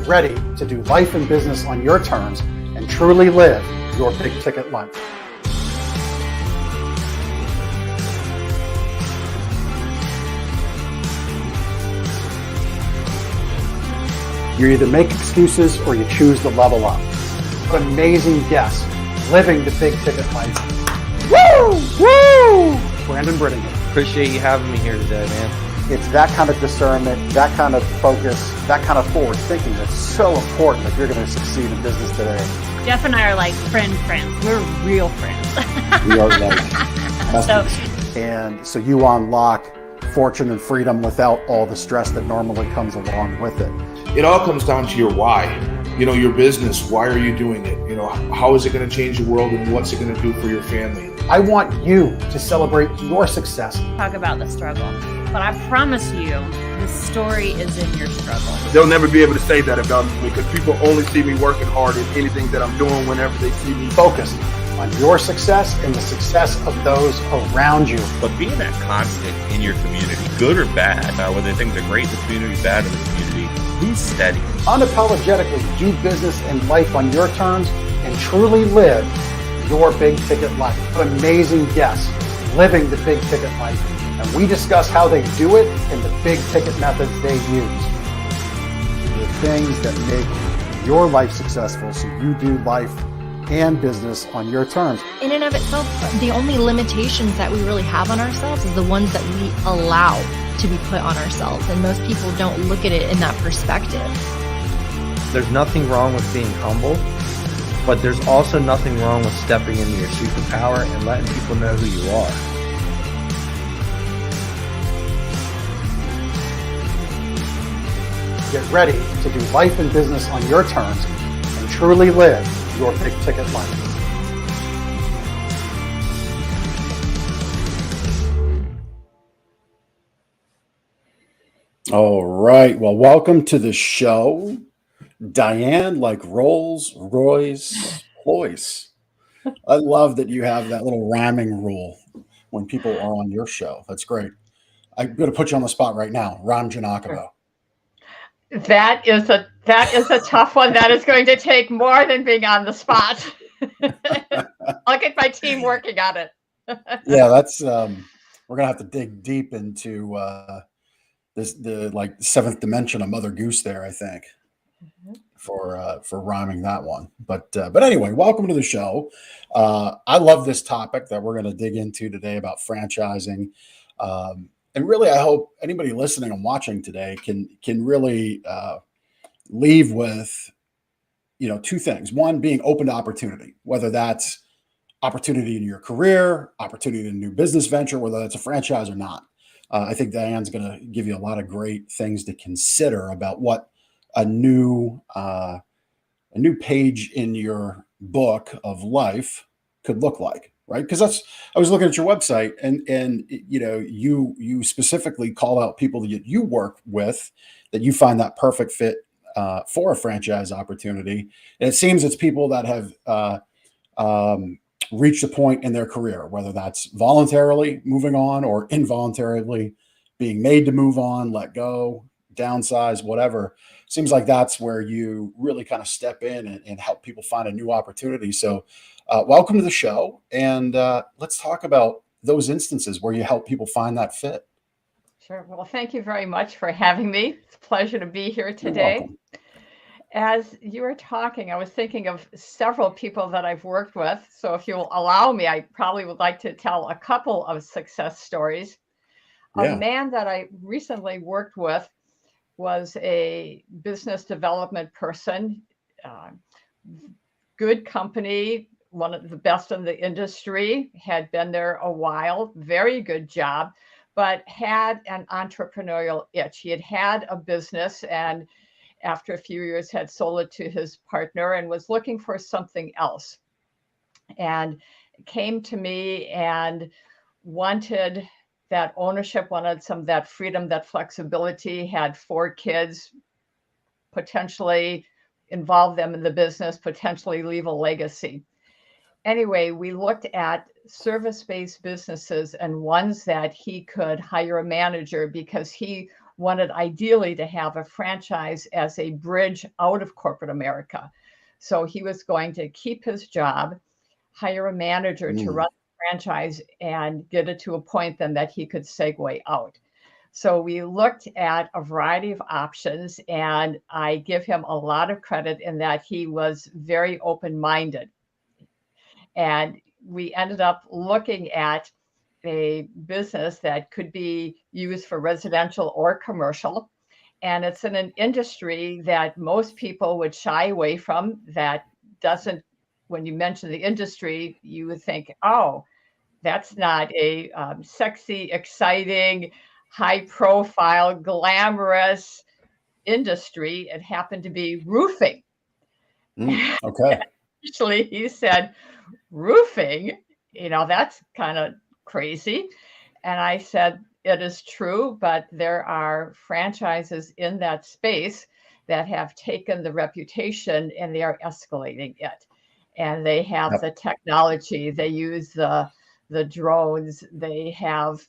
ready to do life and business on your terms and truly live your big ticket life. You either make excuses or you choose to level up. What amazing guests living the big ticket life. Woo! Woo! Brandon Brittingham. Appreciate you having me here today, man. It's that kind of discernment, that kind of focus, that kind of forward thinking that's so important if you're going to succeed in business today. Jeff and I are like friends. We're real friends. We are like And so you unlock fortune and freedom without all the stress that normally comes along with it. It all comes down to your why. Your business, why are you doing it? How is it going to change the world and what's it going to do for your family? I want you to celebrate your success. Talk about the struggle. But I promise you, the story is in your struggle. They'll never be able to say that about me because people only see me working hard in anything that I'm doing whenever they see me. Focus on your success and the success of those around you. But being that constant in your community, good or bad, whether things are great in the community, bad in the community, be steady. Unapologetically do business and life on your terms and truly live your big ticket life. What amazing guests living the big ticket life. And we discuss how they do it and the big ticket methods they use. The things that make your life successful so you do life and business on your terms. In and of itself, the only limitations that we really have on ourselves is the ones that we allow to be put on ourselves. And most people don't look at it in that perspective. There's nothing wrong with being humble, but there's also nothing wrong with stepping into your superpower and letting people know who you are. Get ready to do life and business on your terms and truly live your big ticket life. All right. Well, welcome to the show, Diane, like Rolls-Royce Pleuss. I love that you have that little rhyming rule when people are on your show. That's great. I'm going to put you on the spot right now. Ram Janakabo. That is a tough one. That is going to take more than being on the spot. I'll get my team working on it. Yeah, that's we're gonna have to dig deep into the like seventh dimension of Mother Goose there, I think, for rhyming that one. But anyway, welcome to the show. I love this topic that we're gonna dig into today about franchising. And really, I hope anybody listening and watching today can really leave with, two things. One, being open to opportunity, whether that's opportunity in your career, opportunity in a new business venture, whether that's a franchise or not. I think Diane's going to give you a lot of great things to consider about what a new page in your book of life could look like. Right. Because I was looking at your website and you specifically call out people that you work with that you find that perfect fit for a franchise opportunity. And it seems it's people that have reached a point in their career, whether that's voluntarily moving on or involuntarily being made to move on, let go, downsize, whatever. Seems like that's where you really kind of step in and help people find a new opportunity. So welcome to the show. And let's talk about those instances where you help people find that fit. Sure. Well, thank you very much for having me. It's a pleasure to be here today. As you were talking, I was thinking of several people that I've worked with. So if you'll allow me, I probably would like to tell a couple of success stories. Yeah. A man that I recently worked with was a business development person, good company, one of the best in the industry, had been there a while, very good job, but had an entrepreneurial itch. He had a business and after a few years had sold it to his partner and was looking for something else. And came to me and wanted that ownership, wanted some of that freedom, that flexibility, had 4 kids, potentially involve them in the business, potentially leave a legacy. Anyway, we looked at service-based businesses and ones that he could hire a manager because he wanted ideally to have a franchise as a bridge out of corporate America. So he was going to keep his job, hire a manager to run the franchise, and get it to a point then that he could segue out. So we looked at a variety of options, and I give him a lot of credit in that he was very open-minded. And we ended up looking at a business that could be used for residential or commercial. And it's in an industry that most people would shy away from, that doesn't, when you mention the industry, you would think, oh, that's not a sexy, exciting, high profile, glamorous industry. It happened to be roofing. Okay. Actually, he said, roofing, that's kind of crazy. And I said, it is true, but there are franchises in that space that have taken the reputation and they are escalating it. And they have the technology, they use the drones, they have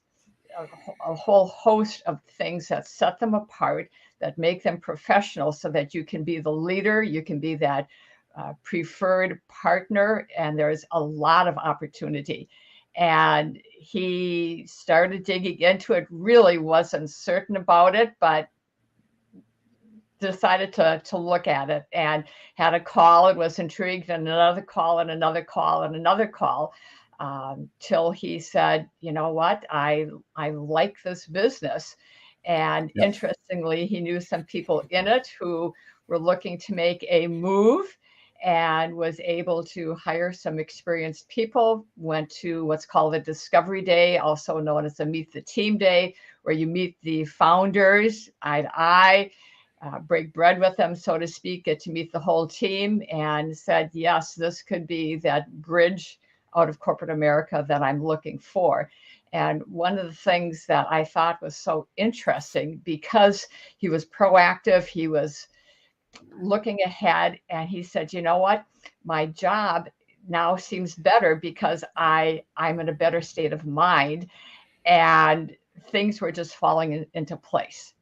a whole host of things that set them apart, that make them professional, so that you can be the leader, you can be that preferred partner, and there's a lot of opportunity. And he started digging into it, really wasn't certain about it, but decided to look at it, and had a call and was intrigued, and another call and another call and another call, till he said, you know what, I like this business. And interestingly, he knew some people in it who were looking to make a move, and was able to hire some experienced people, went to what's called a Discovery Day, also known as a Meet the Team Day, where you meet the founders eye to eye, break bread with them, so to speak, get to meet the whole team, and said, yes, this could be that bridge out of corporate America that I'm looking for. And one of the things that I thought was so interesting, because he was proactive, he was looking ahead, and he said, you know what, my job now seems better because I'm in a better state of mind, and things were just falling into place.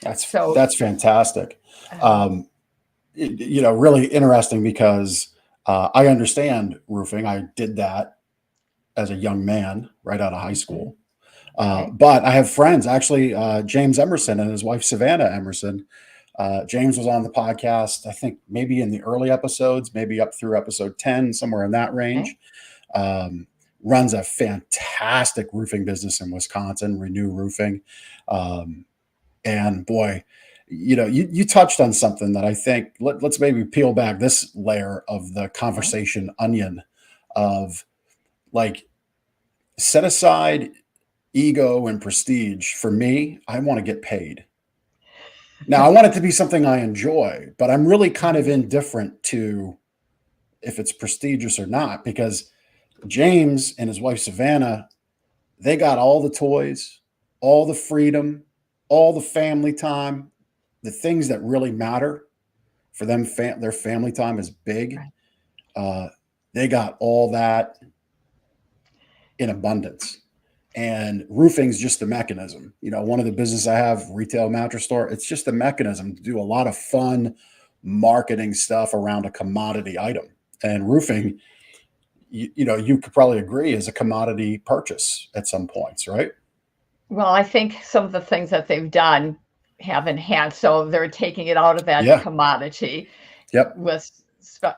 That's fantastic. Really interesting, because I understand roofing. I did that as a young man right out of high school. But I have friends, actually, James Emerson and his wife, Savannah Emerson. James was on the podcast, I think maybe in the early episodes, maybe up through episode 10, somewhere in that range. Runs a fantastic roofing business in Wisconsin, Renew Roofing. And boy, you touched on something that I think, let's maybe peel back this layer of the conversation onion of, like, set aside ego and prestige. For me, I want to get paid. Now, I want it to be something I enjoy, but I'm really kind of indifferent to if it's prestigious or not, because James and his wife, Savannah, they got all the toys, all the freedom, all the family time, the things that really matter for them. Their family time is big. They got all that in abundance. And roofing's just a mechanism. One of the business I have, retail mattress store, it's just a mechanism to do a lot of fun marketing stuff around a commodity item. And roofing, you could probably agree, is a commodity purchase at some points, right? Well, I think some of the things that they've done have enhanced. So they're taking it out of that commodity with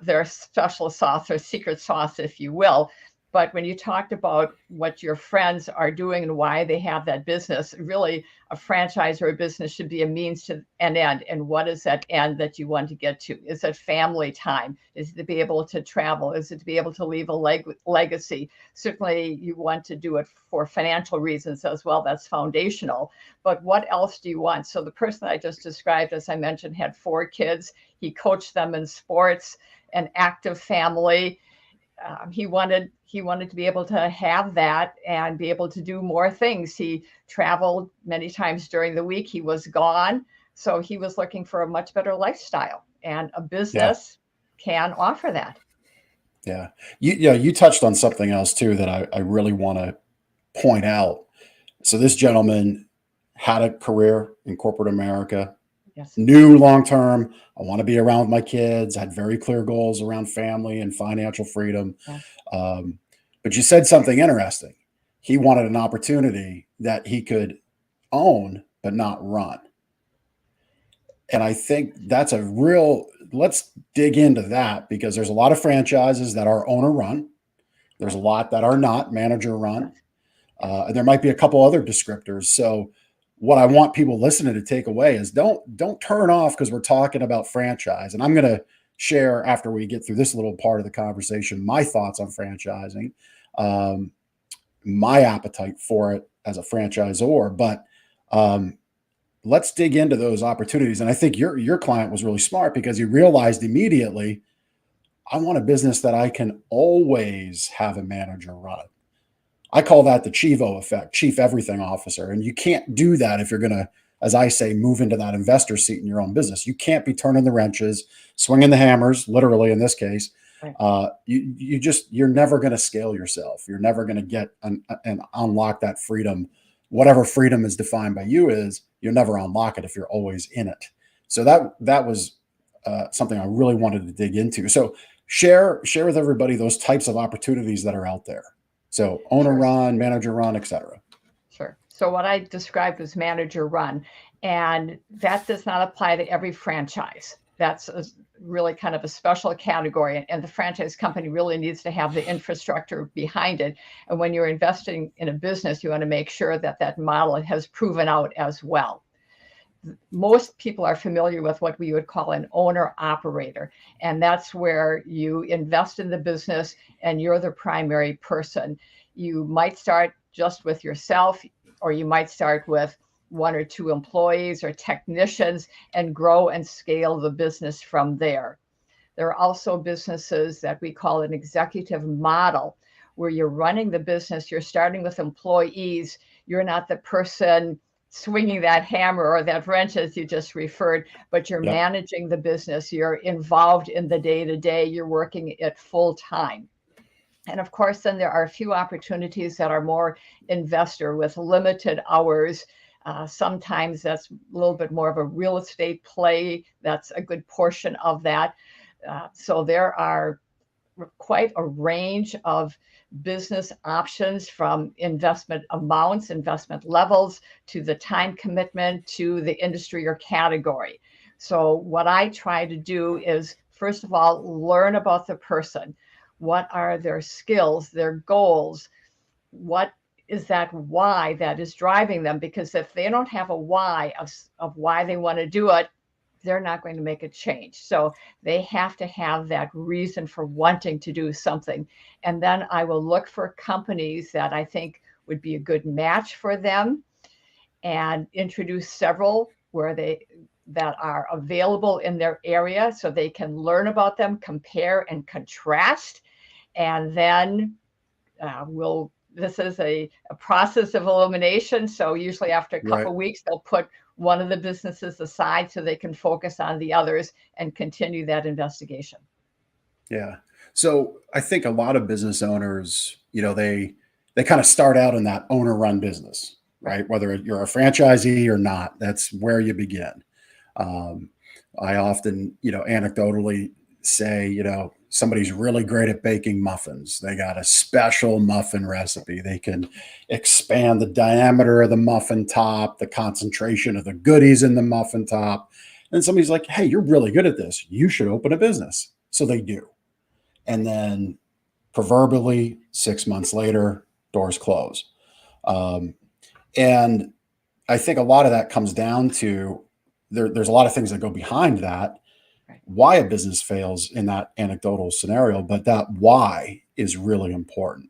their special sauce, or secret sauce, if you will. But when you talked about what your friends are doing and why they have that business, really a franchise or a business should be a means to an end. And what is that end that you want to get to? Is it family time? Is it to be able to travel? Is it to be able to leave a legacy? Certainly you want to do it for financial reasons as well. That's foundational. But what else do you want? So the person I just described, as I mentioned, had 4 kids. He coached them in sports, an active family. He wanted to be able to have that and be able to do more things. He traveled many times during the week. He was gone. So he was looking for a much better lifestyle, and a business can offer that. Yeah. You touched on something else too that I really want to point out. So this gentleman had a career in corporate America, Yes. knew long term, I want to be around my kids, had very clear goals around family and financial freedom. Yeah. But you said something interesting. He wanted an opportunity that he could own, but not run. And I think that's a real, let's dig into that, because there's a lot of franchises that are owner run. There's a lot that are not manager run. And there might be a couple other descriptors. So what I want people listening to take away is don't turn off because we're talking about franchise. And I'm going to share, after we get through this little part of the conversation, my thoughts on franchising, my appetite for it as a franchisor. But let's dig into those opportunities. And I think your client was really smart because he realized immediately, I want a business that I can always have a manager run. I call that the Chivo effect, chief everything officer. And you can't do that if you're going to, as I say, move into that investor seat in your own business. You can't be turning the wrenches, swinging the hammers, literally in this case. Right. You're never going to scale yourself. You're never going to get and unlock that freedom. Whatever freedom is defined by you is, you'll never unlock it if you're always in it. So that was something I really wanted to dig into. So share with everybody those types of opportunities that are out there. So owner run, manager run, et cetera. Sure. So what I described was manager run, and that does not apply to every franchise. That's really kind of a special category, and the franchise company really needs to have the infrastructure behind it. And when you're investing in a business, you want to make sure that that model has proven out as well. Most people are familiar with what we would call an owner operator, and that's where you invest in the business and you're the primary person. You might start just with yourself, or you might start with 1 or 2 employees or technicians and grow and scale the business from there. There are also businesses that we call an executive model, where you're running the business, you're starting with employees, you're not the person swinging that hammer or that wrench, as you just referred, but you're managing the business, you're involved in the day-to-day, you're working it full time. And of course, then there are a few opportunities that are more investor with limited hours. Sometimes that's a little bit more of a real estate play. That's a good portion of that. So there are quite a range of business options, from investment amounts, investment levels, to the time commitment, to the industry or category. So what I try to do is, first of all, learn about the person. What are their skills, their goals? What is that why that is driving them? Because if they don't have a why of why they want to do it, they're not going to make a change. So they have to have that reason for wanting to do something. And then I will look for companies that I think would be a good match for them, and introduce several that are available in their area, so they can learn about them, compare and contrast. And then this is a process of elimination. So usually after a couple of weeks, they'll put one of the businesses aside so they can focus on the others and continue that investigation. Yeah. So I think a lot of business owners, they kind of start out in that owner run business, right? Whether you're a franchisee or not, that's where you begin. I often, anecdotally say, somebody's really great at baking muffins. They got a special muffin recipe. They can expand the diameter of the muffin top, the concentration of the goodies in the muffin top. And somebody's like, hey, you're really good at this. You should open a business. So they do. And then proverbially 6 months later, doors close. And I think a lot of that comes down to there's a lot of things that go behind that, why a business fails in that anecdotal scenario, but that why is really important.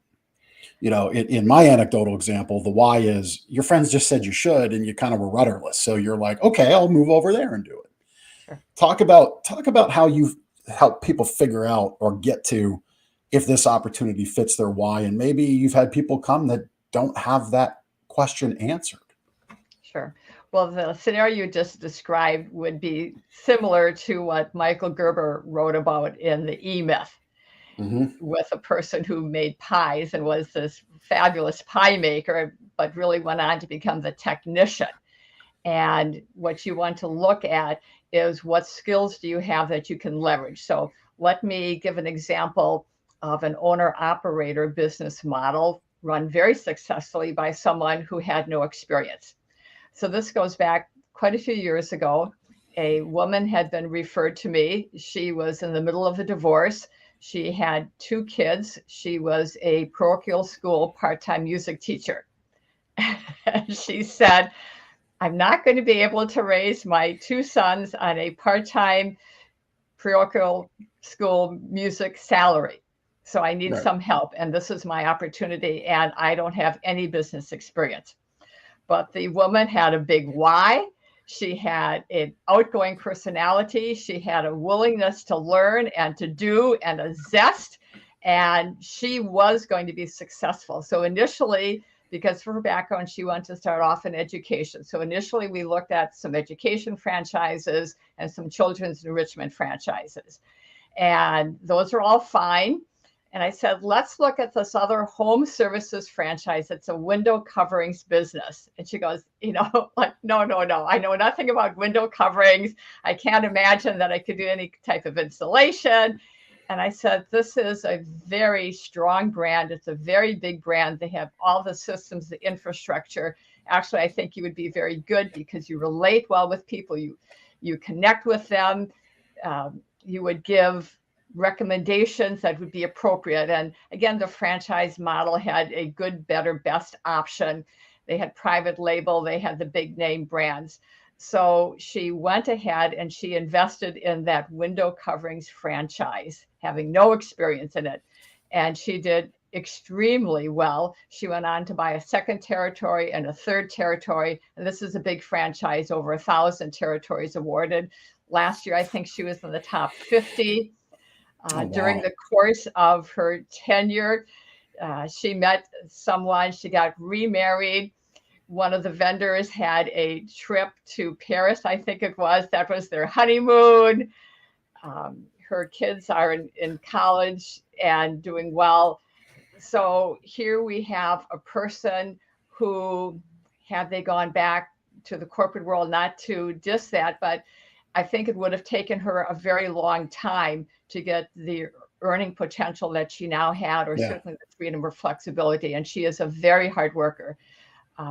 In my anecdotal example, the why is your friends just said you should, and you kind of were rudderless. So you're like, okay, I'll move over there and do it. Sure. Talk about how you've helped people figure out or get to if this opportunity fits their why. And maybe you've had people come that don't have that question answered. Sure. Well, the scenario you just described would be similar to what Michael Gerber wrote about in the E-Myth, with a person who made pies and was this fabulous pie maker, but really went on to become the technician. And what you want to look at is what skills do you have that you can leverage. So let me give an example of an owner-operator business model run very successfully by someone who had no experience. So this goes back quite a few years ago. A woman had been referred to me. She was in the middle of a divorce. She had 2 kids. She was a parochial school part-time music teacher. She said, I'm not going to be able to raise my 2 sons on a part-time parochial school music salary. So I need some help. And this is my opportunity. And I don't have any business experience. But the woman had a big why. She had an outgoing personality. She had a willingness to learn and to do and a zest. And she was going to be successful. So initially, because of her background, she wanted to start off in education. So initially, we looked at some education franchises and some children's enrichment franchises. And those are all fine. And I said, let's look at this other home services franchise. It's a window coverings business. And she goes, like, no. I know nothing about window coverings. I can't imagine that I could do any type of installation. And I said, this is a very strong brand. It's a very big brand. They have all the systems, the infrastructure. Actually, I think you would be very good because you relate well with people. You connect with them. You would give recommendations that would be appropriate. And again, the franchise model had a good, better, best option. They had private label. They had the big name brands. So she went ahead and she invested in that window coverings franchise, having no experience in it. And she did extremely well. She went on to buy a 2nd territory and a 3rd territory. And this is a big franchise, over 1,000 territories awarded. Last year, I think she was in the top 50. During the course of her tenure, she met someone, she got remarried. One of the vendors had a trip to Paris, I think it was. That was their honeymoon. Her kids are in college and doing well. So here we have a person who, have they gone back to the corporate world, not to diss that, but I think it would have taken her a very long time to get the earning potential that she now had, or certainly the freedom or flexibility. And she is a very hard worker,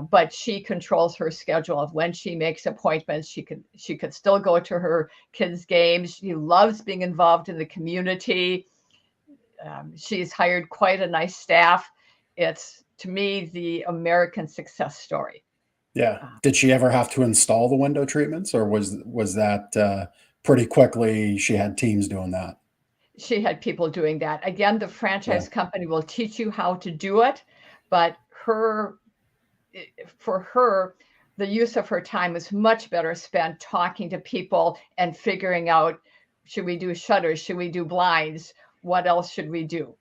but she controls her schedule of when she makes appointments. She could still go to her kids' games. She loves being involved in the community. She's hired quite a nice staff. It's, to me, the American success story. Yeah. Did she ever have to install the window treatments, or was that pretty quickly she had teams doing that? She had people doing that. Again, the franchise company will teach you how to do it, but for her, the use of her time is much better spent talking to people and figuring out, should we do shutters? Should we do blinds? What else should we do?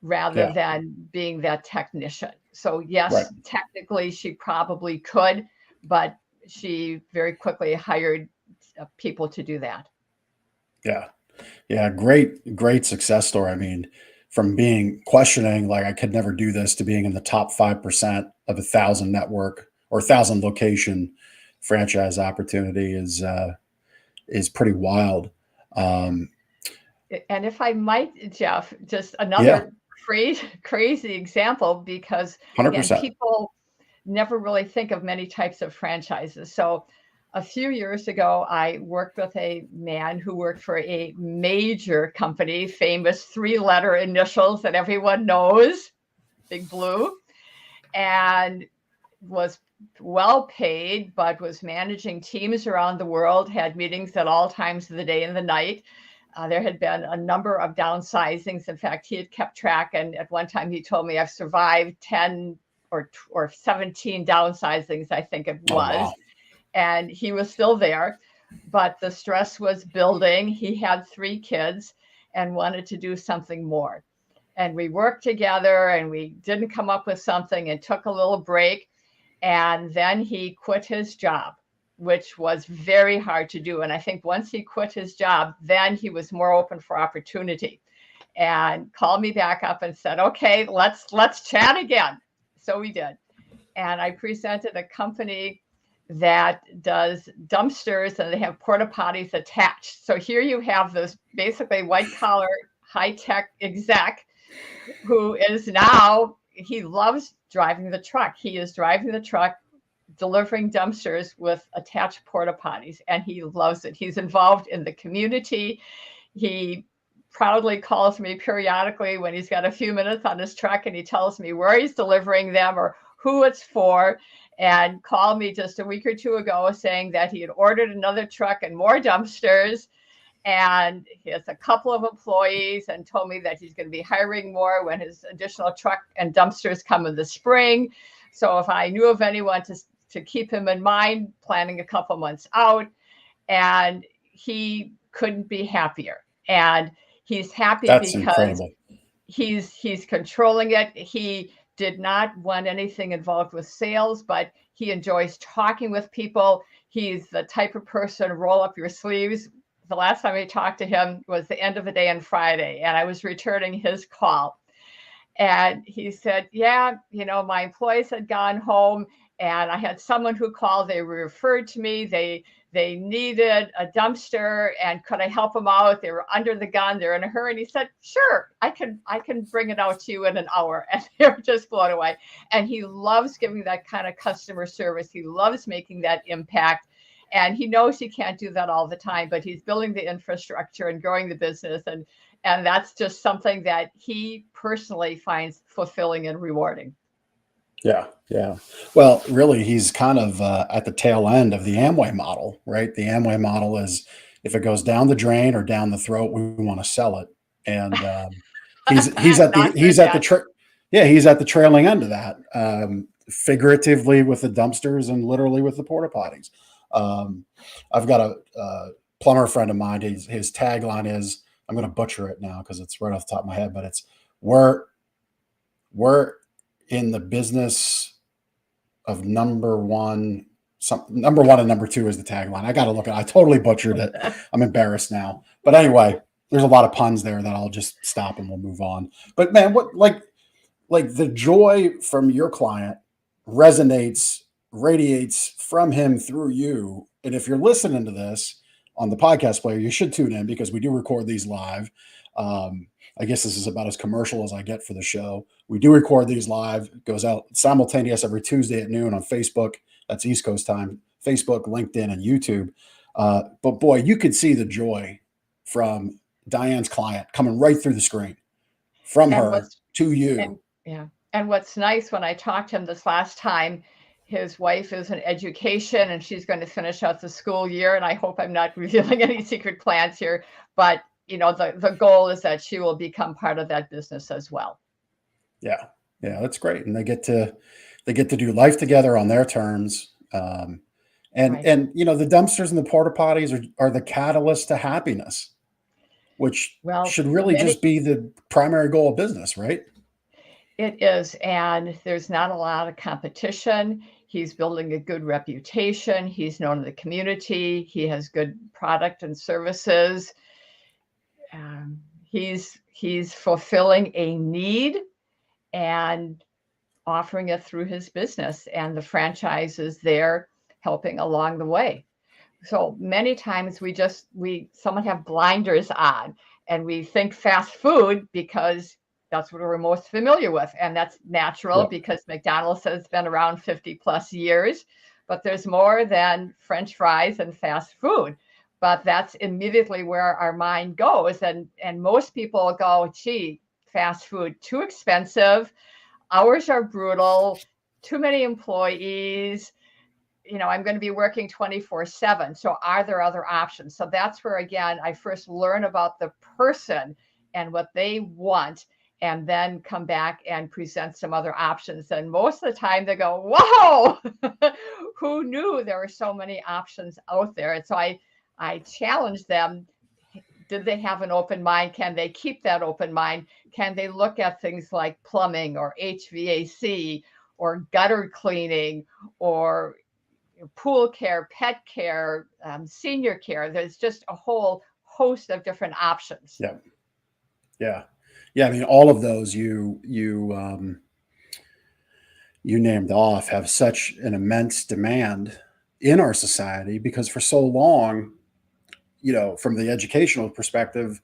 Rather than being that technician. So yes, technically she probably could, but she very quickly hired people to do that. Yeah. Great success story. I mean, from being questioning, like, I could never do this, to being in the top 5% of 1,000 network or 1,000 location franchise opportunity is pretty wild. And if I might, Jeff, just another crazy example, because again, people never really think of many types of franchises. So a few years ago, I worked with a man who worked for a major company, famous 3-letter initials that everyone knows, Big Blue, and was well paid, but was managing teams around the world, had meetings at all times of the day and the night. There had been a number of downsizings. In fact, he had kept track, and at one time he told me, I've survived 10 or 17 downsizings, I think it was. Oh, wow. And he was still there, but the stress was building. He had 3 kids and wanted to do something more. And we worked together, and we didn't come up with something, and took a little break. And then he quit his job, which was very hard to do. And I think once he quit his job, then he was more open for opportunity, and called me back up and said, okay, let's chat again. So we did. And I presented a company that does dumpsters, and they have porta potties attached. So here you have this basically white collar, high tech exec who is now, he loves driving the truck. He is driving the truck, delivering dumpsters with attached porta potties, and he loves it. He's involved in the community. He proudly calls me periodically when he's got a few minutes on his truck, and he tells me where he's delivering them or who it's for, and called me just a week or two ago saying that he had ordered another truck and more dumpsters, and he has a couple of employees, and told me that he's going to be hiring more when his additional truck and dumpsters come in the spring. So if I knew of anyone to keep him in mind, planning a couple months out, and he couldn't be happier. And he's happy That's because incredible. he's controlling it. He did not want anything involved with sales, but he enjoys talking with people. He's the type of person to roll up your sleeves. The last time I talked to him was the end of the day on Friday, and I was returning his call. And he said, yeah, my employees had gone home, and I had someone who called. They referred to me. They needed a dumpster, and could I help them out? They were under the gun. They're in a hurry. And he said, sure, I can bring it out to you in an hour. And they were just blown away. And he loves giving that kind of customer service. He loves making that impact. And he knows he can't do that all the time, but he's building the infrastructure and growing the business. And that's just something that he personally finds fulfilling and rewarding. Yeah. Yeah. Well, really, he's kind of at the tail end of the Amway model, right? The Amway model is, if it goes down the drain or down the throat, we want to sell it. And he's at the trailing end of that, figuratively with the dumpsters and literally with the porta potties. I've got a plumber friend of mine. His tagline is, I'm going to butcher it now because it's right off the top of my head, but it's we're in the business of number one and number two is the tagline. I got to look at it. I totally butchered it. I'm embarrassed now. But anyway, there's a lot of puns there that I'll just stop and we'll move on. But man, what like the joy from your client radiates from him through you. And if you're listening to this on the podcast player, you should tune in because we do record these live. I guess this is about as commercial as I get for the show. We do record these live. It goes out simultaneous every Tuesday at noon on Facebook. That's East Coast time. Facebook, LinkedIn, and YouTube. But boy, you could see the joy from Diane's client coming right through the screen from her to you. And what's nice, when I talked to him this last time, his wife is in education and she's going to finish out the school year. And I hope I'm not revealing any secret plans here, but the goal is that she will become part of that business as well. Yeah, that's great, and they get to do life together on their terms. And the dumpsters and the porta potties are the catalyst to happiness, which should really just be the primary goal of business, right? It is, and there's not a lot of competition. He's building a good reputation. He's known in the community. He has good product and services. He's fulfilling a need and offering it through his business, and the franchise is there helping along the way. So many times someone have blinders on, and we think fast food because that's what we're most familiar with. And that's natural because McDonald's has been around 50 plus years, but there's more than French fries and fast food. But that's immediately where our mind goes. And most people go, gee, fast food, too expensive. Hours are brutal, too many employees. I'm going to be working 24/7. So are there other options? So that's where, again, I first learn about the person and what they want, and then come back and present some other options. And most of the time they go, whoa, who knew there were so many options out there? And so I challenge them. Did they have an open mind? Can they keep that open mind? Can they look at things like plumbing or HVAC or gutter cleaning or pool care, pet care, senior care? There's just a whole host of different options. Yeah. I mean, all of those you named off have such an immense demand in our society, because for so long, from the educational perspective,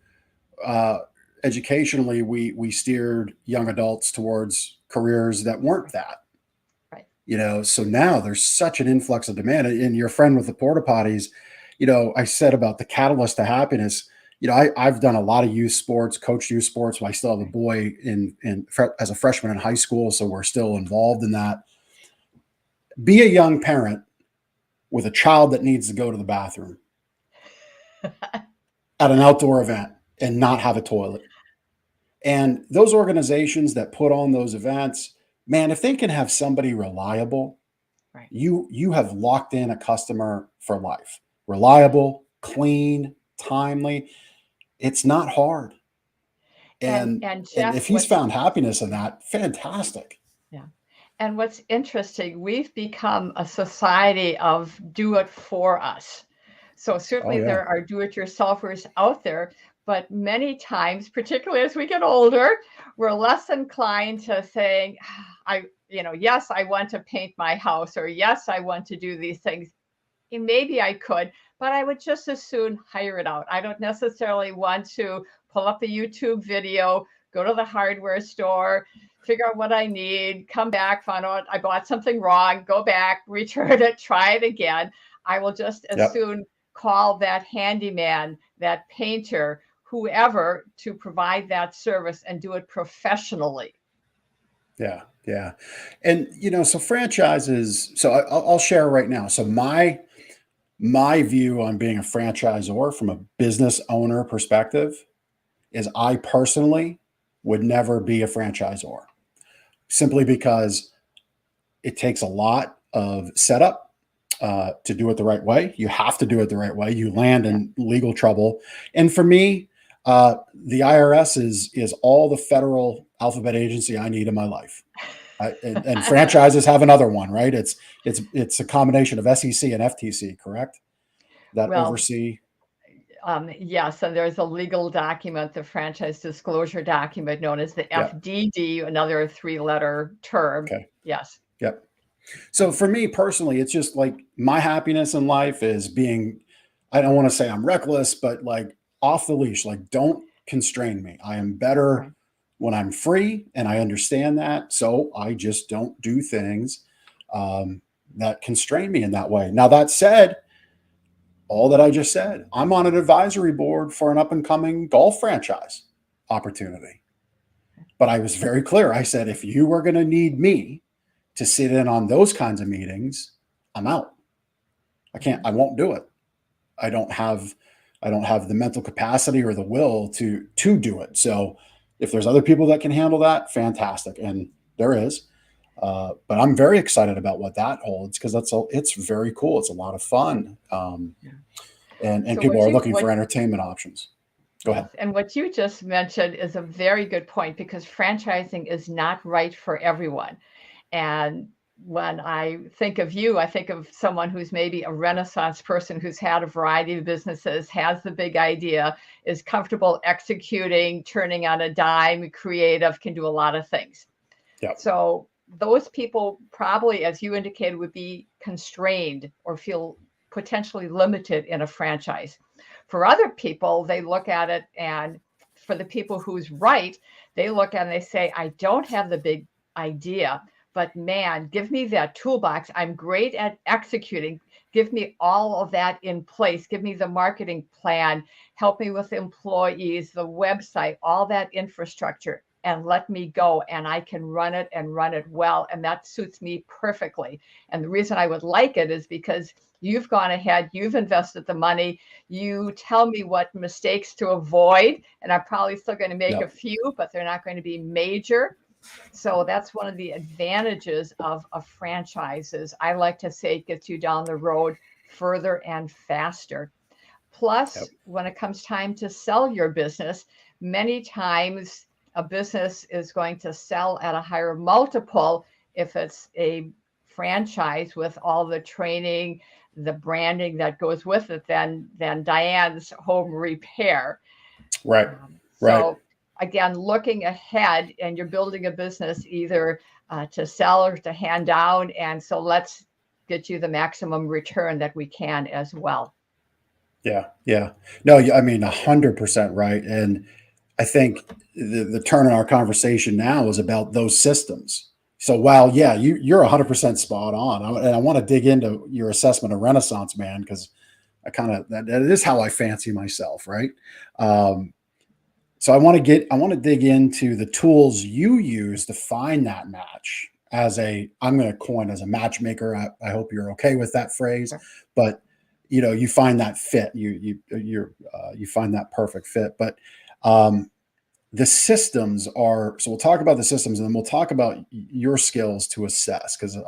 educationally, we steered young adults towards careers that weren't that. Right. So now there's such an influx of demand. And your friend with the porta potties, I said about the catalyst to happiness. I've done a lot of youth sports, coached youth sports. I still have a boy as a freshman in high school, so we're still involved in that. Be a young parent with a child that needs to go to the bathroom at an outdoor event and not have a toilet. And those organizations that put on those events, man, if they can have somebody reliable, Right. you have locked in a customer for life. Reliable, clean, timely. It's not hard. And Jeff, if he's found happiness in that, fantastic. yeah. And what's interesting, we've become a society of do it for us. So certainly there are do-it-yourselfers out there, but many times, particularly as we get older, we're less inclined to saying, yes, I want to paint my house, or yes, I want to do these things. And maybe I could, but I would just as soon hire it out. I don't necessarily want to pull up a YouTube video, go to the hardware store, figure out what I need, come back, find out I bought something wrong, go back, return it, try it again. I will just as soon call that handyman, that painter, whoever, to provide that service and do it professionally. Yeah. Yeah. And, so franchises, so I'll share right now. So my view on being a franchisor from a business owner perspective is I personally would never be a franchisor, simply because it takes a lot of setup to do it the right way. You have to do it the right way. You land in legal trouble. And for me, the IRS is all the federal alphabet agency I need in my life. And franchises have another one, right? It's a combination of SEC and FTC, correct? That oversee. Yes, and there's a legal document, the franchise disclosure document known as the FDD, another 3-letter term. Okay. Yes. Yep. So for me personally, it's just like my happiness in life is being, I don't want to say I'm reckless, but like off the leash, like don't constrain me. I am better when I'm free, and I understand that. So I just don't do things that constrain me in that way. Now, that said, all that I just said, I'm on an advisory board for an up and coming golf franchise opportunity. But I was very clear. I said, if you were going to need me to sit in on those kinds of meetings, I'm out. I won't do it. I don't have the mental capacity or the will to do it. So if there's other people that can handle that, fantastic. And there is. But I'm very excited about what that holds, because it's very cool. It's a lot of fun. And so people are looking for entertainment options. Go ahead. And what you just mentioned is a very good point, because franchising is not right for everyone. And when I think of you, I think of someone who's maybe a Renaissance person who's had a variety of businesses, has the big idea, is comfortable executing, turning on a dime, creative, can do a lot of things. Yep. So those people probably, as you indicated, would be constrained or feel potentially limited in a franchise. For other people, they look at it, and for the people who's right, they look at it and they say, I don't have the big idea, but man, give me that toolbox. I'm great at executing. Give me all of that in place. Give me the marketing plan. Help me with employees, the website, all that infrastructure, and let me go. And I can run it and run it well. And that suits me perfectly. And the reason I would like it is because you've gone ahead, you've invested the money, you tell me what mistakes to avoid. And I'm probably still going to make a few, but they're not going to be major. So that's one of the advantages of franchises. I like to say it gets you down the road further and faster. Plus, when it comes time to sell your business, many times a business is going to sell at a higher multiple if it's a franchise with all the training, the branding that goes with it than Diane's home repair. Right. So again, looking ahead, and you're building a business either to sell or to hand down. And so let's get you the maximum return that we can as well. Yeah, yeah. No, I mean 100% right. And I think the turn in our conversation now is about those systems. So while yeah, you're 100% spot on, and I want to dig into your assessment of Renaissance Man because I kind of that is how I fancy myself, right? Um, so I want to dig into the tools you use to find that match as I'm going to coin as a matchmaker. I hope you're okay with that phrase, but you find that fit, you find that perfect fit. But the systems are, so we'll talk about the systems and then we'll talk about your skills to assess because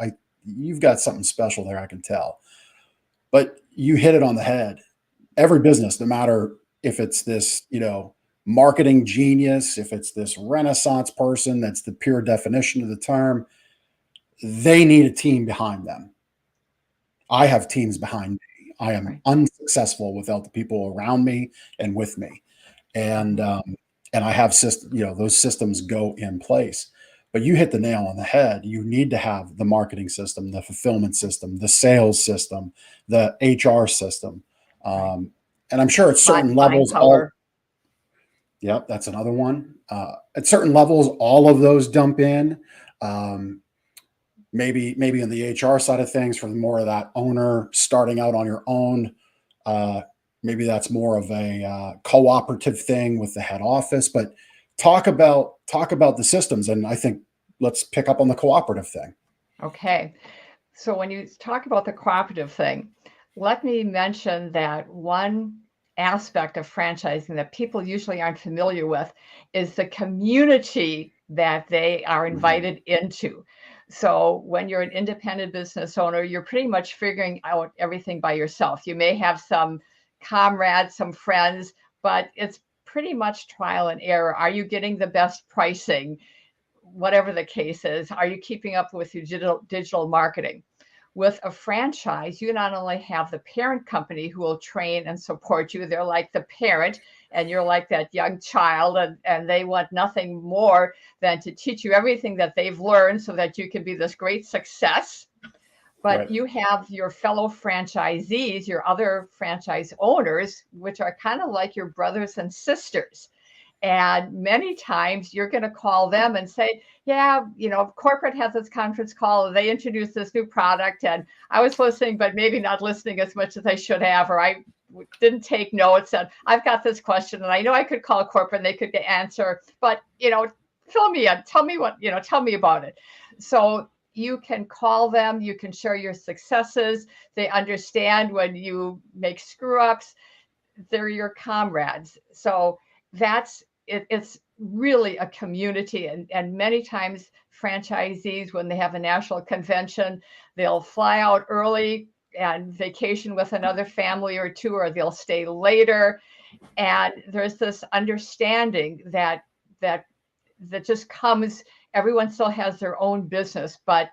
you've got something special there, I can tell. But you hit it on the head. Every business, no matter if it's this, marketing genius, if it's this Renaissance person, that's the pure definition of the term, they need a team behind them. I have teams behind me. I am unsuccessful without the people around me and with me. And I have those systems go in place. But you hit the nail on the head. You need to have the marketing system, the fulfillment system, the sales system, the HR system. And I'm sure at certain levels, yep, that's another one. At certain levels, all of those dump in. Maybe on the HR side of things, for more of that owner starting out on your own. Maybe that's more of a cooperative thing with the head office. But talk about the systems, and I think let's pick up on the cooperative thing. Okay, so when you talk about the cooperative thing, let me mention that one aspect of franchising that people usually aren't familiar with is the community that they are invited into. So when you're an independent business owner, you're pretty much figuring out everything by yourself. You may have some comrades, some friends, but it's pretty much trial and error. Are you getting the best pricing? Whatever the case is, are you keeping up with your digital marketing? With a franchise, you not only have the parent company who will train and support you, they're like the parent, and you're like that young child, and they want nothing more than to teach you everything that they've learned so that you can be this great success. But you have your fellow franchisees, your other franchise owners, which are kind of like your brothers and sisters. And many times you're going to call them and say, yeah, corporate has this conference call. They introduced this new product and I was listening, but maybe not listening as much as I should have, or I didn't take notes. And I've got this question and I know I could call corporate and they could answer, but, fill me in, tell me about it. So you can call them, you can share your successes. They understand when you make screw ups, they're your comrades. So it's really a community. And many times franchisees, when they have a national convention, they'll fly out early and vacation with another family or two, or they'll stay later. And there's this understanding that just comes, everyone still has their own business, but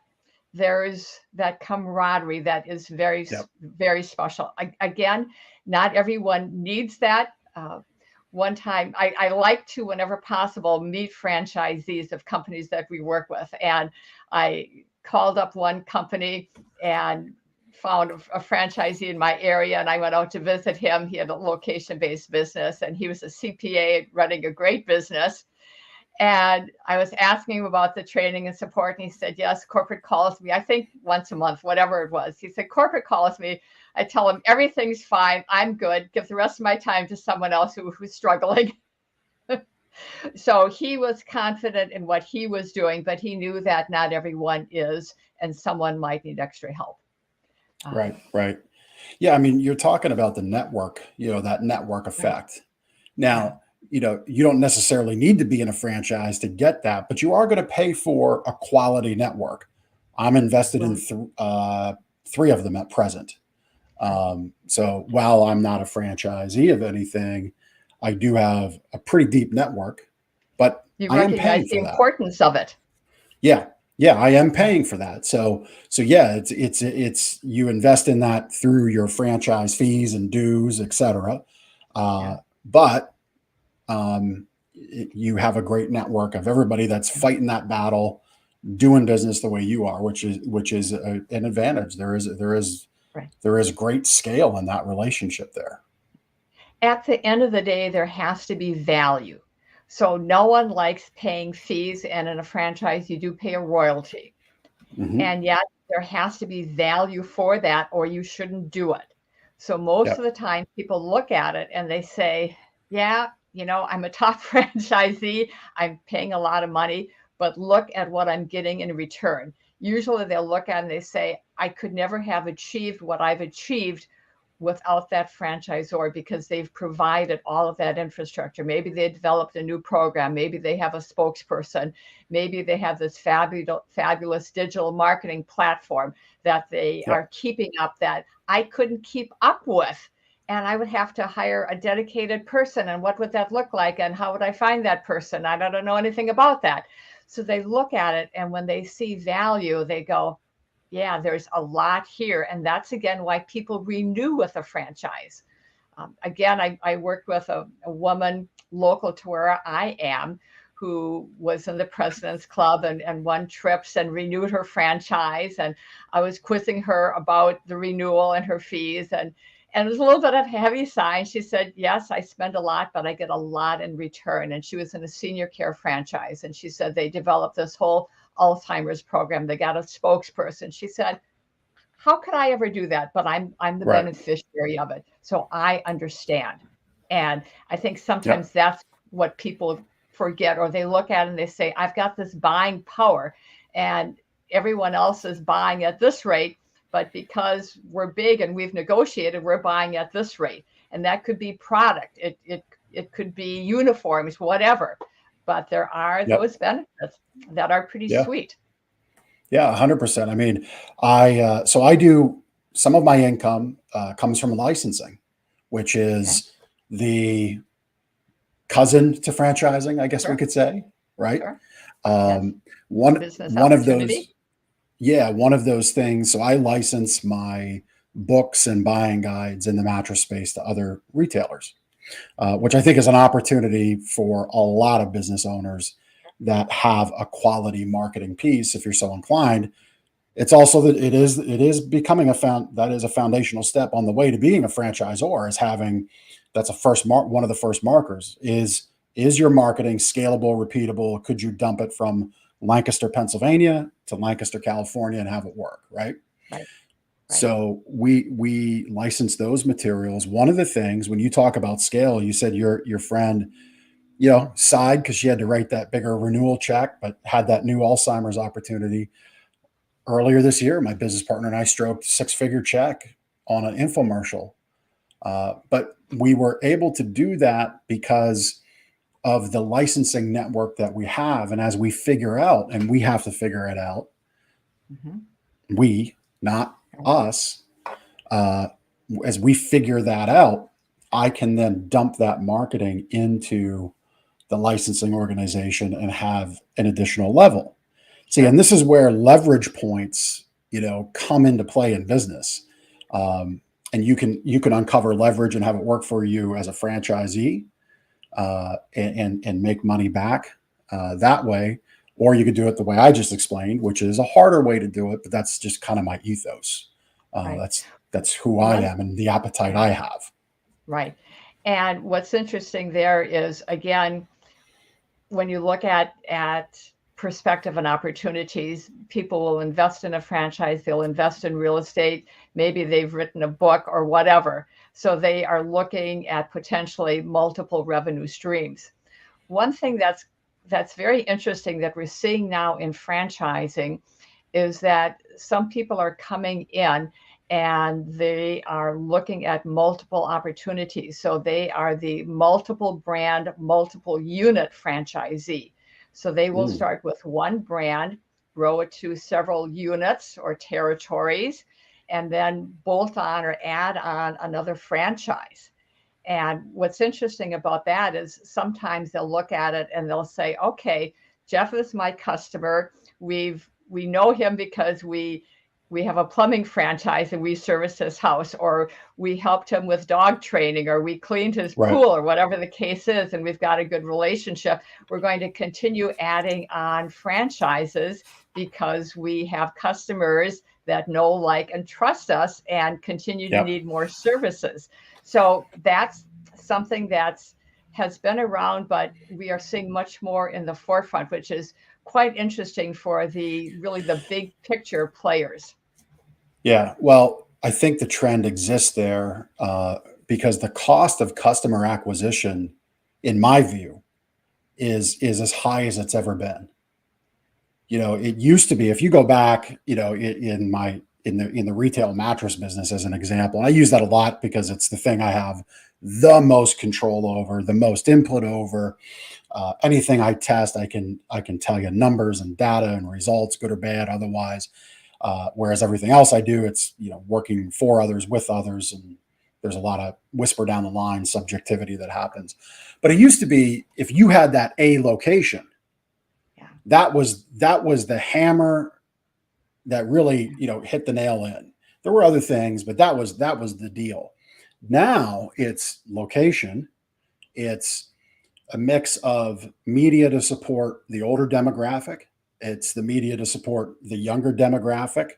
there's that camaraderie that is very, very special. Again, not everyone needs that. One time, I like to, whenever possible, meet franchisees of companies that we work with. And I called up one company and found a franchisee in my area, and I went out to visit him. He had a location-based business, and he was a CPA running a great business. And I was asking him about the training and support, and he said, yes, corporate calls me, I think once a month, whatever it was. He said, corporate calls me. I tell him everything's fine. I'm good. Give the rest of my time to someone else who's struggling. So he was confident in what he was doing, but he knew that not everyone is, and someone might need extra help. Right. Yeah. I mean, you're talking about the network, that network effect. Now, you don't necessarily need to be in a franchise to get that, but you are going to pay for a quality network. I'm invested in three of them at present. So while I'm not a franchisee of anything, I do have a pretty deep network, but you I am paying recognize for the that. importance of it. Yeah, I am paying for that. So yeah, it's you invest in that through your franchise fees and dues, etc. But you have a great network of everybody that's fighting that battle doing business the way you are, which is an advantage. Right. There is great scale in that relationship there. At the end of the day, there has to be value. So no one likes paying fees, and in a franchise, you do pay a royalty. Mm-hmm. And yet there has to be value for that, or you shouldn't do it. So most of the time people look at it and they say, yeah, I'm a top franchisee, I'm paying a lot of money, but look at what I'm getting in return. Usually they'll look at it and they say, I could never have achieved what I've achieved without that franchisor, because they've provided all of that infrastructure. Maybe they developed a new program. Maybe they have a spokesperson. Maybe they have this fabulous digital marketing platform that they are keeping up that I couldn't keep up with. And I would have to hire a dedicated person. And what would that look like? And how would I find that person? I don't know anything about that. So they look at it, and when they see value, they go, yeah, there's a lot here. And that's, again, why people renew with a franchise. Again, I worked with a woman local to where I am who was in the President's Club and won trips and renewed her franchise. And I was quizzing her about the renewal and her fees. And it was a little bit of a heavy sigh. She said, yes, I spend a lot, but I get a lot in return. And she was in a senior care franchise. And she said they developed this whole Alzheimer's program. They got a spokesperson. She said, how could I ever do that? But I'm the beneficiary of it. So I understand. And I think sometimes that's what people forget, or they look at it and they say, I've got this buying power and everyone else is buying at this rate, but because we're big and we've negotiated, we're buying at this rate. And that could be product. It could be uniforms, whatever. But there are those benefits that are pretty sweet. Yeah, 100%. I mean, so I do, some of my income comes from licensing, which is the cousin to franchising, I guess we could say, right? Sure. One of those things. So I license my books and buying guides in the mattress space to other retailers, which I think is an opportunity for a lot of business owners that have a quality marketing piece. If you're so inclined, it's also that it is becoming that is a foundational step on the way to being a franchisor, is having, that's one of the first markers is your marketing scalable, repeatable? Could you dump it from Lancaster, Pennsylvania to Lancaster, California and have it work? Right. So we license those materials. One of the things, when you talk about scale, you said your friend, sighed because she had to write that bigger renewal check, but had that new Alzheimer's opportunity. Earlier this year, my business partner and I stroked a 6-figure check on an infomercial. But we were able to do that because of the licensing network that we have. And as we figure out, and we have to figure it out, we, not us, as we figure that out, I can then dump that marketing into the licensing organization and have an additional level. See, and this is where leverage points, come into play in business. And you can uncover leverage and have it work for you as a franchisee, and make money back that way. Or you could do it the way I just explained, which is a harder way to do it, but that's just kind of my ethos. That's who I am and the appetite I have. Right. And what's interesting there is, again, when you look at perspective and opportunities, people will invest in a franchise, they'll invest in real estate, maybe they've written a book or whatever. So they are looking at potentially multiple revenue streams. One thing that's very interesting that we're seeing now in franchising is that some people are coming in and they are looking at multiple opportunities. So they are the multiple brand, multiple unit franchisee. So they will start with one brand, grow it to several units or territories, and then bolt on or add on another franchise. And what's interesting about that is sometimes they'll look at it and they'll say, okay, Jeff is my customer. We know him because we we have a plumbing franchise and we serviced his house, or we helped him with dog training, or we cleaned his Right. pool, or whatever the case is, and we've got a good relationship, we're going to continue adding on franchises because we have customers that know, like, and trust us and continue to Yep. need more services. So that's something that's has been around, but we are seeing much more in the forefront, which is quite interesting for the big picture players. Yeah. Well, I think the trend exists there because the cost of customer acquisition, in my view, is as high as it's ever been. It used to be, if you go back, in the retail mattress business as an example, and I use that a lot because it's the thing I have the most control over, the most input over. Anything I test, I can tell you numbers and data and results, good or bad, otherwise. Whereas everything else I do, it's working for others, with others, and there's a lot of whisper down the line subjectivity that happens. But it used to be, if you had that A location, that was the hammer that really hit the nail in. There were other things, but that was the deal. Now it's location, it's a mix of media to support the older demographic, it's the media to support the younger demographic.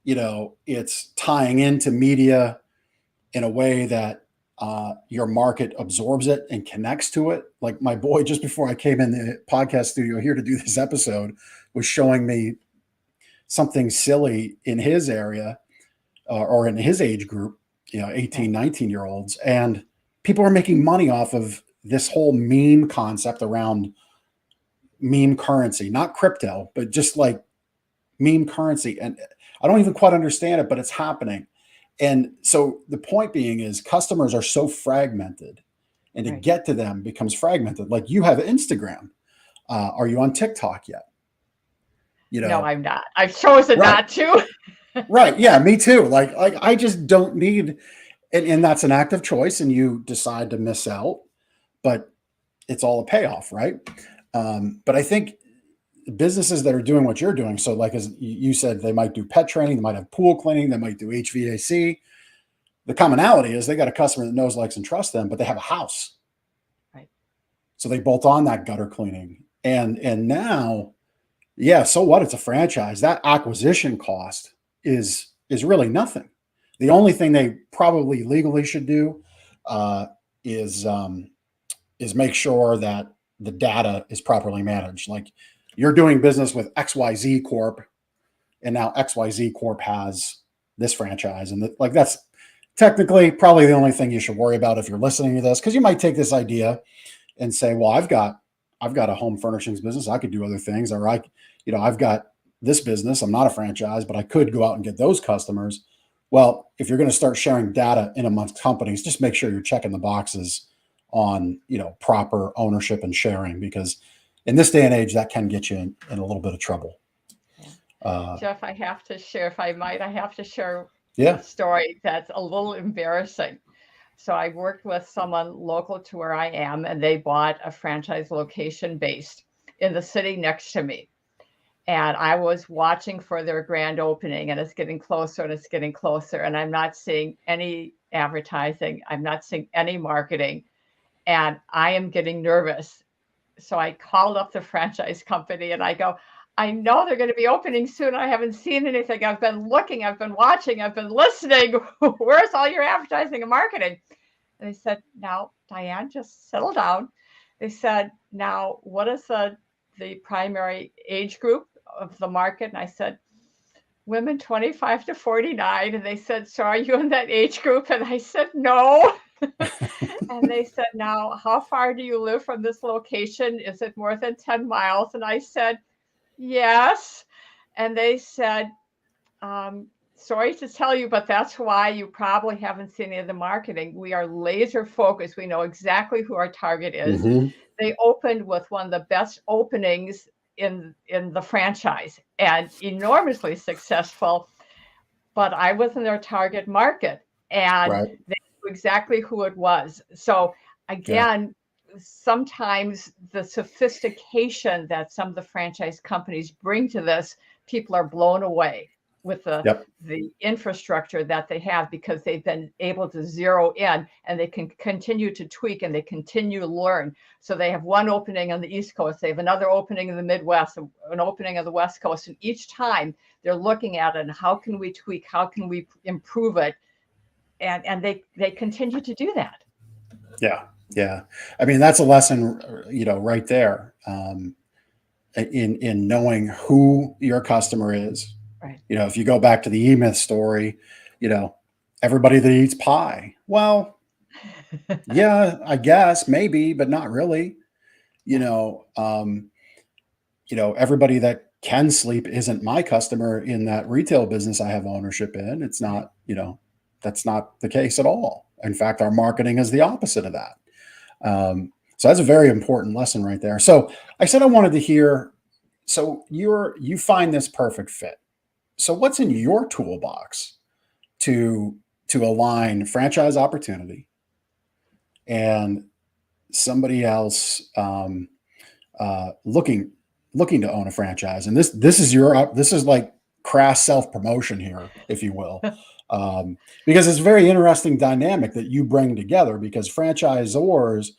It's tying into media in a way that your market absorbs it and connects to it. Like my boy, just before I came in the podcast studio here to do this episode, was showing me something silly in his area or in his age group, 18, 19-year-olds. And people are making money off of this whole meme concept around meme currency, not crypto, but just like meme currency. And I don't even quite understand it, but it's happening. And so the point being is customers are so fragmented, and to get to them becomes fragmented. Like you have Instagram. Are you on TikTok yet? No, I'm not. I've chosen not to. Right. Yeah, me too. Like I just don't need, and that's an active choice, and you decide to miss out, but it's all a payoff, right? But I think businesses that are doing what you're doing, so like as you said, they might do pet training, they might have pool cleaning, they might do HVAC. The commonality is they got a customer that knows, likes, and trusts them, but they have a house. Right. So they bolt on that gutter cleaning. And now, yeah, so what? It's a franchise. That acquisition cost is really nothing. The only thing they probably legally should do is make sure that the data is properly managed. Like you're doing business with XYZ Corp, and now XYZ Corp has this franchise, and that's technically probably the only thing you should worry about if you're listening to this, because you might take this idea and say, well, I've got a home furnishings business, I could do other things, or I've got this business, I'm not a franchise, but I could go out and get those customers. Well, if you're going to start sharing data in amongst companies, just make sure you're checking the boxes on proper ownership and sharing, because in this day and age that can get you in a little bit of trouble. Jeff, I have to share, if I might, Yeah. a story that's a little embarrassing. So I worked with someone local to where I am, and they bought a franchise location based in the city next to me. And I was watching for their grand opening, and it's getting closer and it's getting closer. And I'm not seeing any advertising. I'm not seeing any marketing. And I am getting nervous. So I called up the franchise company and I go, I know they're going to be opening soon. I haven't seen anything. I've been looking, I've been watching, I've been listening. Where's all your advertising and marketing? And they said, now, Diane, just settle down. They said, now, what is the primary age group of the market? And I said, women 25 to 49. And they said, so are you in that age group? And I said, no. And they said, now, how far do you live from this location? Is it more than 10 miles? And I said, yes. And they said, sorry to tell you, but that's why you probably haven't seen any of the marketing. We are laser focused. We know exactly who our target is. Mm-hmm. They opened with one of the best openings in the franchise and enormously successful, but I wasn't their target market. And they knew exactly who it was. So again, sometimes the sophistication that some of the franchise companies bring to this, people are blown away. with Yep. the infrastructure that they have, because they've been able to zero in, and they can continue to tweak and they continue to learn. So they have one opening on the East Coast, they have another opening in the Midwest, an opening on the West Coast, and each time they're looking at it and how can we tweak, how can we improve it, and they continue to do that. Yeah. Yeah. I mean, that's a lesson, right there. In knowing who your customer is. Right. If you go back to the E-Myth story, everybody that eats pie. Well, yeah, I guess maybe, but not really. Everybody that can sleep isn't my customer in that retail business I have ownership in. It's not, that's not the case at all. In fact, our marketing is the opposite of that. So that's a very important lesson right there. So I said I wanted to hear. So you find this perfect fit. So what's in your toolbox to align franchise opportunity and somebody else looking to own a franchise? And this is like crass self-promotion here, if you will, because it's a very interesting dynamic that you bring together, because franchisors,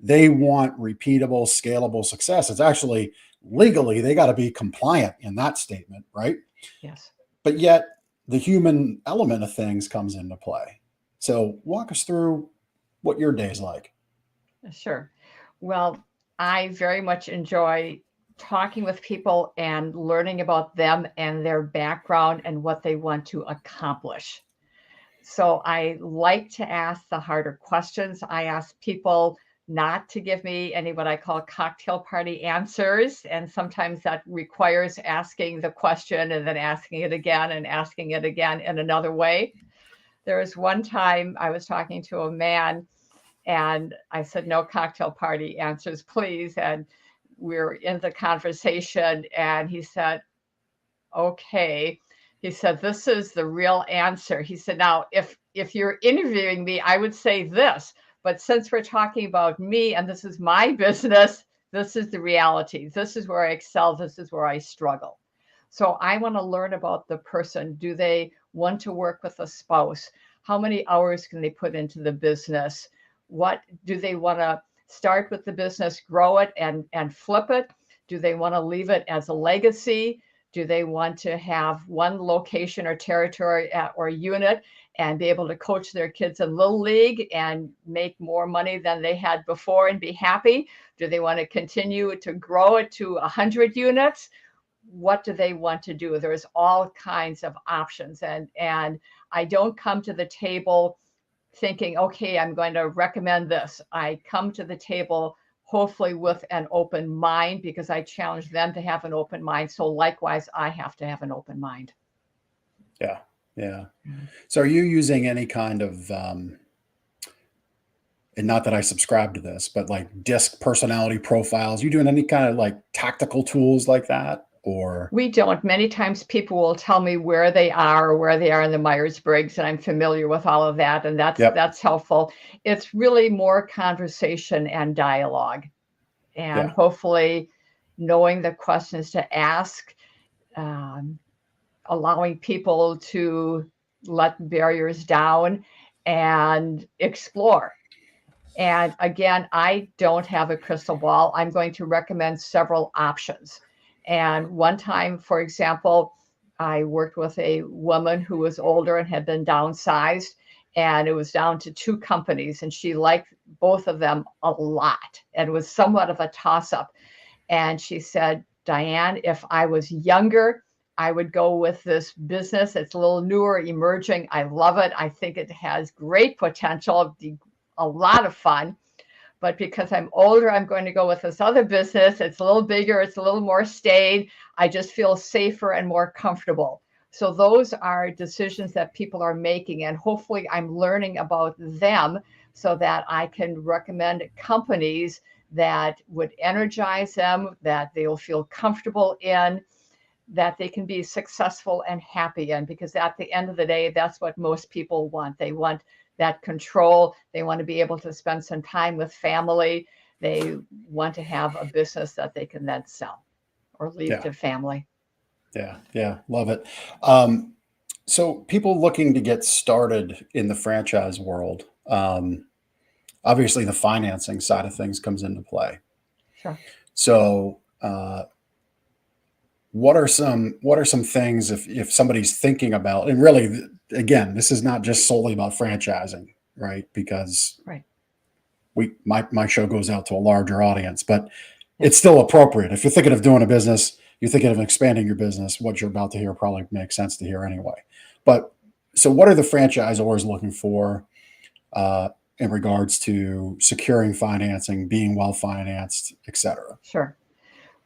they want repeatable, scalable success. It's actually legally, they got to be compliant in that statement, right? Yes. But yet the human element of things comes into play. So walk us through what your day's like. Sure. Well, I very much enjoy talking with people and learning about them and their background and what they want to accomplish. So I like to ask the harder questions. I ask people not to give me any what I call cocktail party answers. And sometimes that requires asking the question and then asking it again and asking it again in another way. There was one time I was talking to a man and I said, no cocktail party answers, please. And we're in the conversation and he said, okay. He said, this is the real answer. He said, now, if you're interviewing me, I would say this. But since we're talking about me and this is my business, this is the reality. This is where I excel. This is where I struggle. So I want to learn about the person. Do they want to work with a spouse? How many hours can they put into the business? What do they want to start with the business, grow it and flip it? Do they want to leave it as a legacy? Do they want to have one location or territory or unit and be able to coach their kids in Little League and make more money than they had before and be happy? Do they want to continue to grow it to 100 units? What do they want to do? There's all kinds of options. And I don't come to the table thinking, okay, I'm going to recommend this. I come to the table hopefully with an open mind, because I challenge them to have an open mind. So likewise, I have to have an open mind. Yeah. Yeah. So are you using any kind of, and not that I subscribe to this, but like DISC personality profiles? You doing any kind of like tactical tools like that? Or we don't. Many times people will tell me where they are in the Myers-Briggs, and I'm familiar with all of that, and that's helpful. It's really more conversation and dialogue, and hopefully knowing the questions to ask, allowing people to let barriers down and explore. And again, I don't have a crystal ball. I'm going to recommend several options. And one time, for example, I worked with a woman who was older and had been downsized, and it was down to 2 companies, and she liked both of them a lot and was somewhat of a toss-up. And she said, Diane, if I was younger, I would go with this business. It's a little newer, emerging. I love it. I think it has great potential, a lot of fun. But because I'm older, I'm going to go with this other business. It's a little bigger. It's a little more staid. I just feel safer and more comfortable. So those are decisions that people are making. And hopefully I'm learning about them so that I can recommend companies that would energize them, that they'll feel comfortable in, that they can be successful and happy in. Because at the end of the day, that's what most people want. They want that control. They want to be able to spend some time with family. They want to have a business that they can then sell or leave to family. Yeah, love it. So people looking to get started in the franchise world, obviously the financing side of things comes into play. Sure. So, what are some things if somebody's thinking about, and really, again, this is not just solely about franchising, right? Because Right. my show goes out to a larger audience, but Yeah. it's still appropriate. If you're thinking of doing a business, you're thinking of expanding your business, what you're about to hear probably makes sense to hear anyway. But so what are the franchisors looking for uh, in regards to securing financing, being well financed, et cetera? Sure.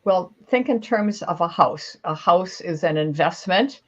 Well, think in terms of a house. A house is an investment,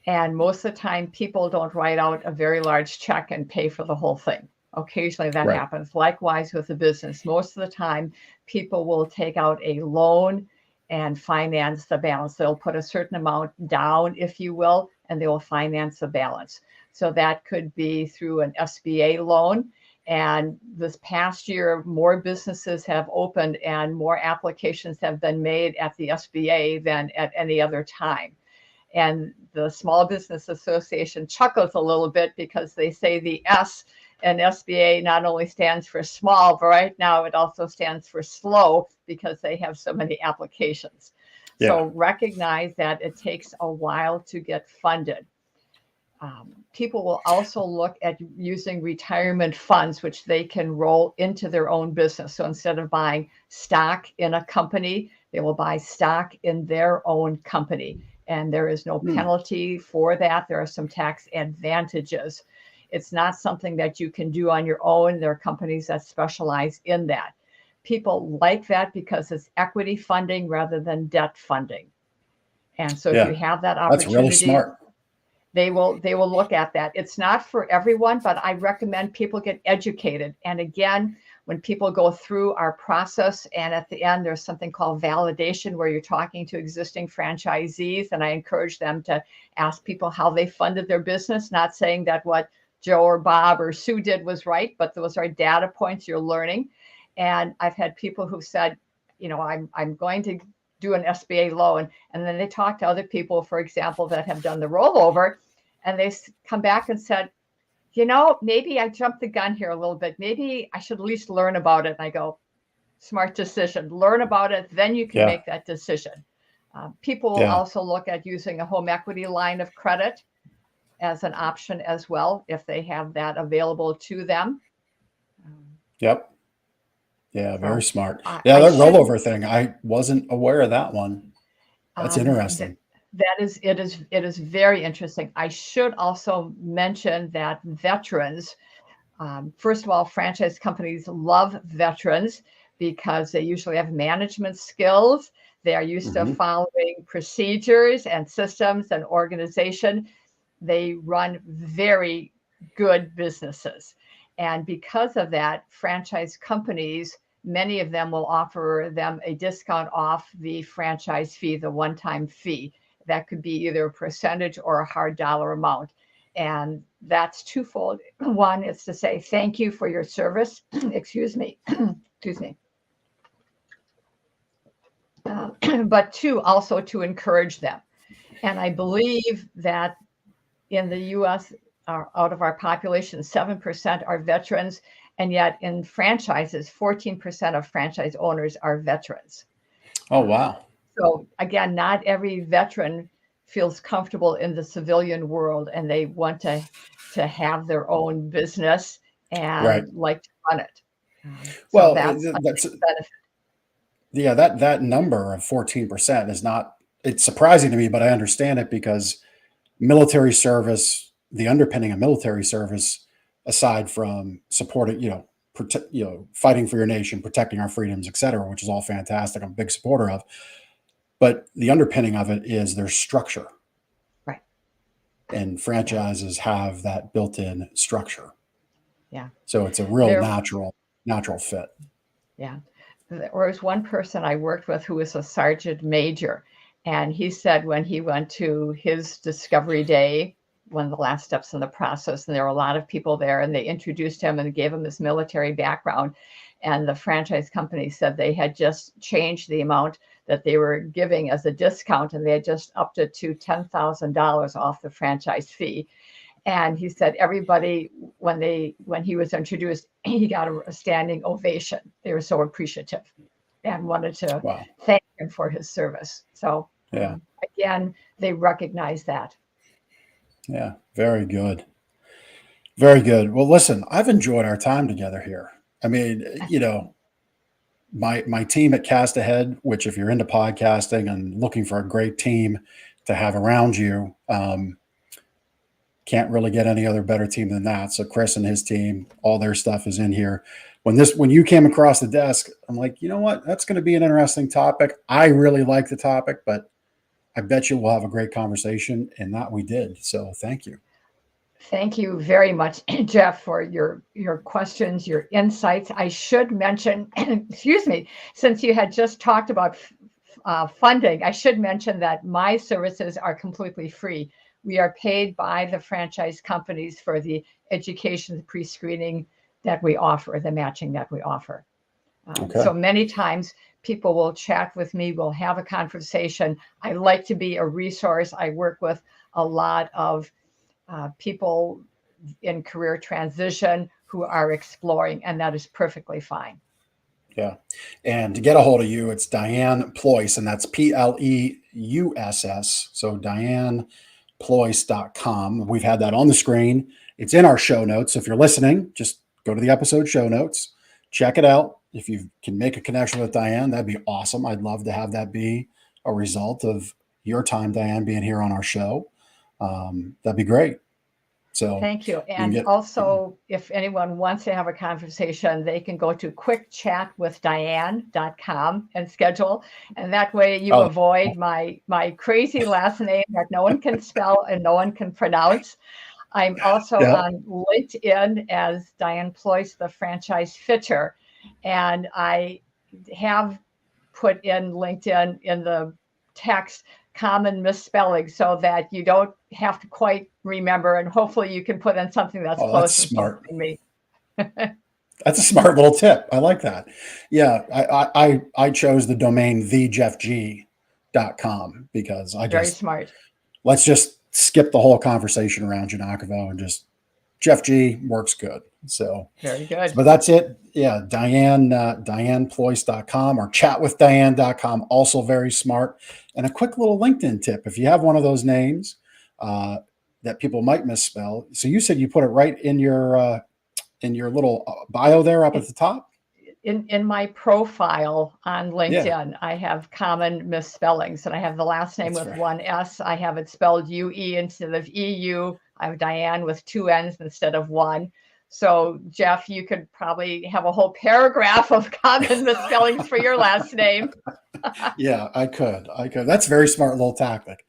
and most of the time, people don't write out a very large check and pay for the whole thing. Occasionally, that Right. happens. Likewise, with the business, most of the time, people will take out a loan and finance the balance. They'll put a certain amount down, if you will, and they will finance the balance. So that could be through an SBA loan. And this past year, more businesses have opened and more applications have been made at the SBA than at any other time. And the Small Business Association chuckles a little bit because they say the S in SBA not only stands for small, but right now it also stands for slow because they have so many applications. Yeah. So recognize that it takes a while to get funded. People will also look at using retirement funds, which they can roll into their own business. So instead of buying stock in a company, they will buy stock in their own company. And there is no penalty for that. There are some tax advantages. It's not something that you can do on your own. There are companies that specialize in that. People like that because it's equity funding rather than debt funding. And so if you have that That's really opportunity, smart. they will look at that. It's not for everyone, but I recommend people get educated. And again, when people go through our process and at the end there's something called validation where you're talking to existing franchisees, and I encourage them to ask people how they funded their business, not saying that what Joe or Bob or Sue did was right, but those are data points you're learning. And I've had people who said, I'm going to do an SBA loan. And then they talk to other people, for example, that have done the rollover, and they come back and said, maybe I jumped the gun here a little bit. Maybe I should at least learn about it. And I go, smart decision. Learn about it, then you can make that decision. People will also look at using a home equity line of credit as an option as well, if they have that available to them. Yep. Yeah, very So smart. I That should rollover thing, I wasn't aware of that one. That's interesting. it is very interesting. I should also mention that veterans, first of all, franchise companies love veterans because they usually have management skills. They are used to following procedures and systems and organization. They run very good businesses. And because of that, franchise companies, many of them will offer them a discount off the franchise fee, the one-time fee. That could be either a percentage or a hard dollar amount. And that's twofold. One is to say thank you for your service. Excuse me. Excuse me. But two, also to encourage them. And I believe that in the U.S., out of our population, 7% are veterans. And yet in franchises, 14% of franchise owners are veterans. Oh, wow. So again, not every veteran feels comfortable in the civilian world, and they want to have their own business and like to run it. Well, that's a that's big benefit. yeah, that number of 14% is not, it's surprising to me, but I understand it because military service, the underpinning of military service, aside from supporting, fighting for your nation, protecting our freedoms, et cetera, which is all fantastic. I'm a big supporter of, but the underpinning of it is their structure. Right. And franchises have that built-in structure. Yeah. So it's a real natural fit. Yeah. There was one person I worked with who was a sergeant major, and he said when he went to his discovery day, one of the last steps in the process. And there were a lot of people there, and they introduced him and gave him his military background. And the franchise company said they had just changed the amount that they were giving as a discount, and they had just upped it to $10,000 off the franchise fee. And he said everybody, when he was introduced, he got a standing ovation. They were so appreciative and wanted to thank him for his service. So again, they recognize that. Yeah, very good. Very good. Well, listen, I've enjoyed our time together here. I mean, you know, my team at Cast Ahead, which if you're into podcasting and looking for a great team to have around you, can't really get any other better team than that. So Chris and his team, all their stuff is in here. When you came across the desk, I'm like, you know what? That's going to be an interesting topic. I really like the topic, but I bet you we'll have a great conversation, and that we did. So thank you. Thank you very much, Jeff, for your questions, your insights. I should mention, excuse me, since you had just talked about funding, I should mention that my services are completely free. We are paid by the franchise companies for the education, the pre-screening that we offer, the matching that we offer. So many times people will chat with me, we'll have a conversation. I like to be a resource. I work with a lot of people in career transition who are exploring, and that is perfectly fine. Yeah. And to get a hold of you, it's Diane Pleuss, and that's Pleuss. So DianePleuss.com. We've had that on the screen. It's in our show notes. So if you're listening, just go to the episode show notes, check it out. If you can make a connection with Diane, that'd be awesome. I'd love to have that be a result of your time, Diane, being here on our show. That'd be great. So thank you. And also, if anyone wants to have a conversation, they can go to quickchatwithdiane.com and schedule. And that way you avoid my crazy last name that no one can spell and no one can pronounce. I'm also on LinkedIn as Diane Pleuss, the franchise fitter. And I have put in LinkedIn in the text common misspelling so that you don't have to quite remember, and hopefully you can put in something that's close. That's smart. To me. That's a smart little tip. I like that. Yeah, I chose the domain thejeffg.com because very smart. Let's just skip the whole conversation around Janakovo and just Jeff G works good. So very good. But that's it. Yeah, DianePleuss.com or chatwithdiane.com. Also very smart. And a quick little LinkedIn tip. If you have one of those names that people might misspell. So you said you put it right in your little bio there up at the top? In my profile on LinkedIn, I have common misspellings, and I have the last name with one S. I have it spelled UE instead of EU. I have Diane with two N's instead of one. So, Jeff, you could probably have a whole paragraph of common misspellings for your last name. Yeah, I could. That's a very smart little tactic.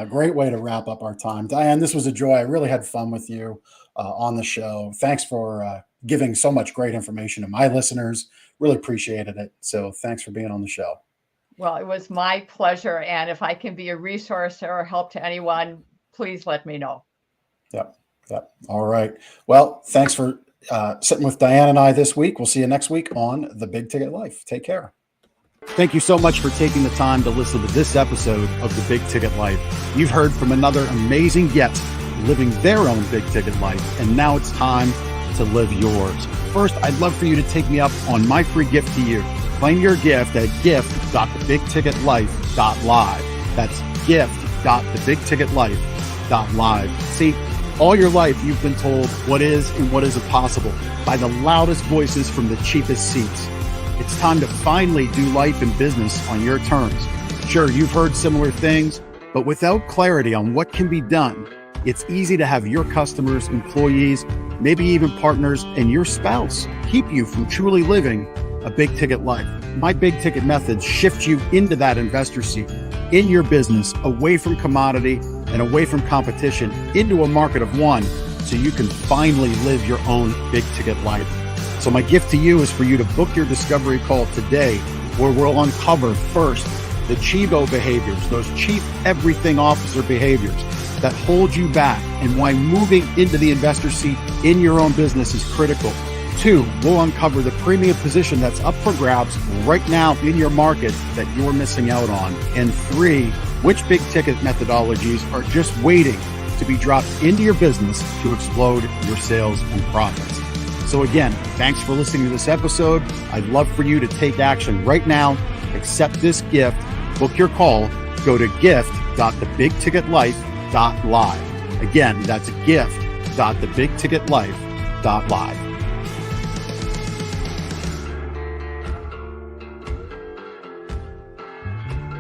Great way to wrap up our time. Diane, this was a joy. I really had fun with you on the show. Thanks for giving so much great information to my listeners. Really appreciated it. So thanks for being on the show. Well, it was my pleasure. And if I can be a resource or help to anyone, please let me know. Yep. All right. Well, thanks for sitting with Diane and I this week. We'll see you next week on The Big Ticket Life. Take care. Thank you so much for taking the time to listen to this episode of The Big Ticket Life. You've heard from another amazing guest living their own big ticket life, and now it's time to live yours. First, I'd love for you to take me up on my free gift to you. Claim your gift at gift.thebigticketlife.live. That's gift.thebigticketlife.live. See, all your life, you've been told what is and what isn't possible by the loudest voices from the cheapest seats. It's time to finally do life and business on your terms. Sure, you've heard similar things, but without clarity on what can be done, it's easy to have your customers, employees, maybe even partners, and your spouse keep you from truly living a big ticket life. My big ticket methods shift you into that investor seat in your business, away from commodity and away from competition, into a market of one, so you can finally live your own big ticket life. So my gift to you is for you to book your discovery call today, where we'll uncover first the Chivo behaviors, those chief everything officer behaviors that hold you back and why moving into the investor seat in your own business is critical. 2, we'll uncover the premium position that's up for grabs right now in your market that you're missing out on. And 3, which big ticket methodologies are just waiting to be dropped into your business to explode your sales and profits. So again, thanks for listening to this episode. I'd love for you to take action right now. Accept this gift. Book your call. Go to gift.thebigticketlife.live. Again, that's gift.thebigticketlife.live.